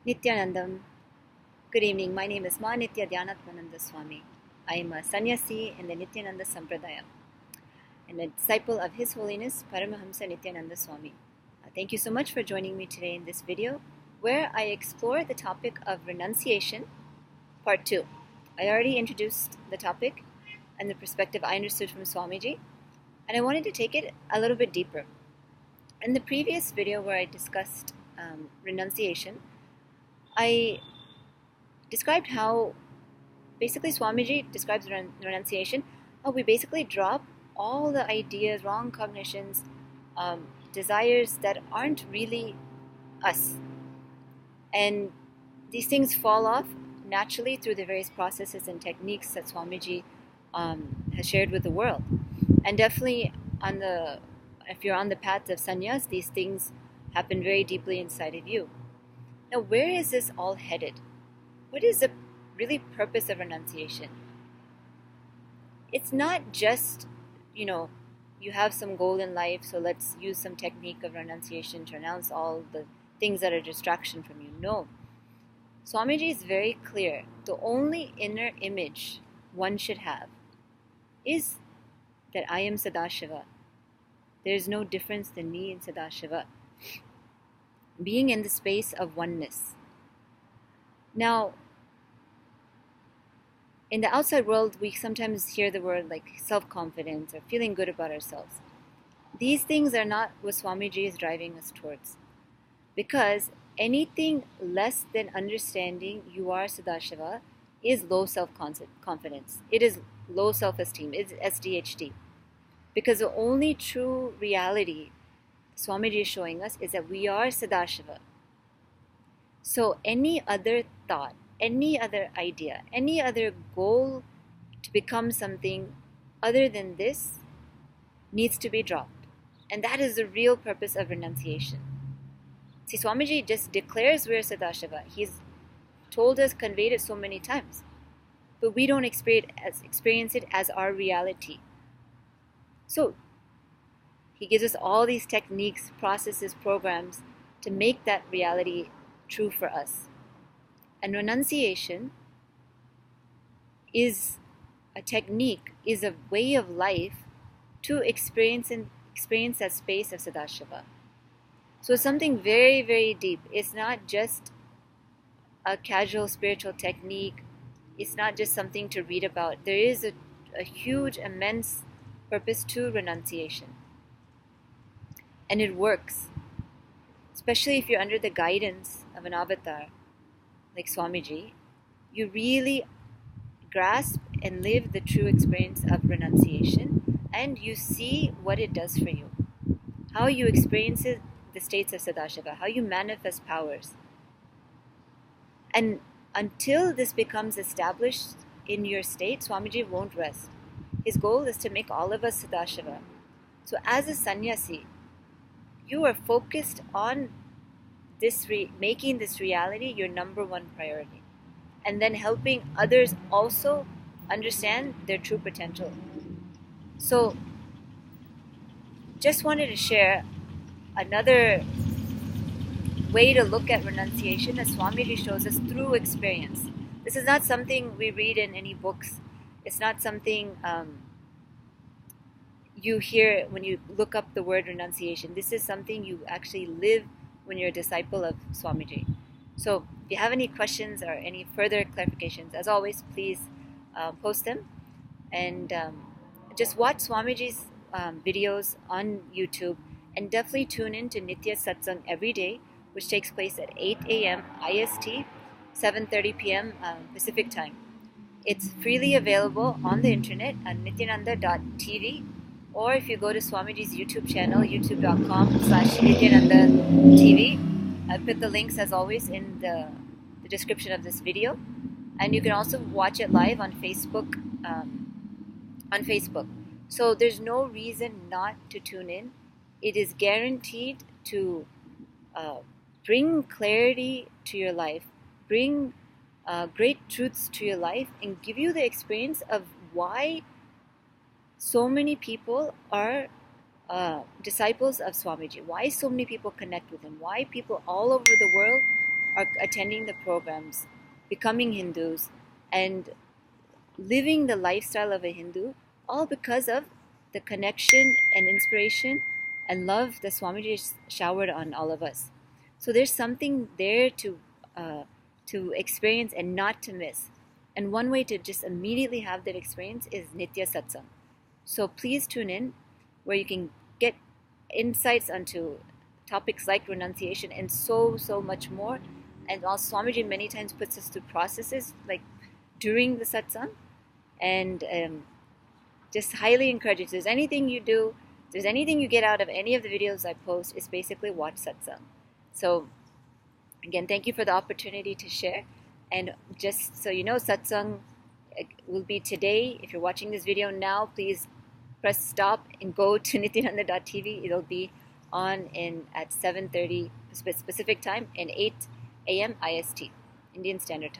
Nithyanandam. Good evening. My name is Ma Nithyananda Swami. I am a Sannyasi in the Nithyananda Sampradaya and a disciple of His Holiness Paramahamsa Nithyananda Swami. Thank you so much for joining me today in this video where I explore the topic of renunciation, part 2. I already introduced the topic and the perspective I understood from Swamiji, and I wanted to take it a little bit deeper. In the previous video where I discussed renunciation, I described how basically Swamiji describes renunciation, how we basically drop all the ideas, wrong cognitions, desires that aren't really us. And these things fall off naturally through the various processes and techniques that Swamiji has shared with the world. And definitely if you're on the path of sannyas, these things happen very deeply inside of you. Now, where is this all headed? What is the really purpose of renunciation? It's not just, you have some goal in life, so let's use some technique of renunciation to renounce all the things that are distraction from you. No. Swamiji is very clear. The only inner image one should have is that I am Sadashiva. There is no difference than me and Sadashiva. Being in the space of oneness. Now, in the outside world, we sometimes hear the word like self-confidence or feeling good about ourselves. These things are not what Swamiji is driving us towards. Because anything less than understanding you are Sadashiva is low self-confidence. It is low self-esteem. It is SDHD. Because the only true reality Swamiji is showing us is that we are Sadashiva. So any other thought, any other idea, any other goal to become something other than this needs to be dropped. And that is the real purpose of renunciation. See, Swamiji just declares we're Sadashiva. He's told us, conveyed it so many times. But we don't experience it as our reality. So, he gives us all these techniques, processes, programs to make that reality true for us. And renunciation is a technique, is a way of life to experience that space of Sadashiva. So it's something very, very deep. It's not just a casual spiritual technique. It's not just something to read about. There is a huge, immense purpose to renunciation. And it works. Especially if you're under the guidance of an avatar like Swamiji, you really grasp and live the true experience of renunciation, and you see what it does for you. How you experience it, the states of Sadashiva, how you manifest powers. And until this becomes established in your state, Swamiji won't rest. His goal is to make all of us Sadashiva. So as a sannyasi, you are focused on making this reality your number one priority. And then helping others also understand their true potential. So, just wanted to share another way to look at renunciation as Swamiji shows us through experience. This is not something we read in any books. It's not something you hear when you look up the word renunciation. This is something you actually live when you're a disciple of Swamiji. So if you have any questions or any further clarifications, as always, please post them. And just watch Swamiji's videos on YouTube, and definitely tune in to Nitya Satsang every day, which takes place at 8 a.m. IST, 7:30 p.m. Pacific time. It's freely available on the internet at nityananda.tv, or if you go to Swamiji's YouTube channel, youtube.com/nityananda.tv. I put the links as always in the description of this video, and you can also watch it live on Facebook. So there's no reason not to tune in. It is guaranteed to bring clarity to your life, bring great truths to your life, and give you the experience of why so many people are disciples of Swamiji, why so many people connect with him, why people all over the world are attending the programs, becoming Hindus, and living the lifestyle of a Hindu, all because of the connection and inspiration and love that Swamiji showered on all of us. So there's something there to experience and not to miss. And one way to just immediately have that experience is Nitya Satsang. So please tune in, where you can get insights onto topics like renunciation and so much more. And also Swamiji many times puts us through processes like during the satsang, and just highly encourage it. If there's anything you do, if there's anything you get out of any of the videos I post, it's basically watch satsang. So again, thank you for the opportunity to share. And just so you know, satsang will be today. If you're watching this video now, please press stop and go to nithyananda.tv. It'll be on at 7:30 Pacific time and 8 a.m. IST, Indian Standard Time.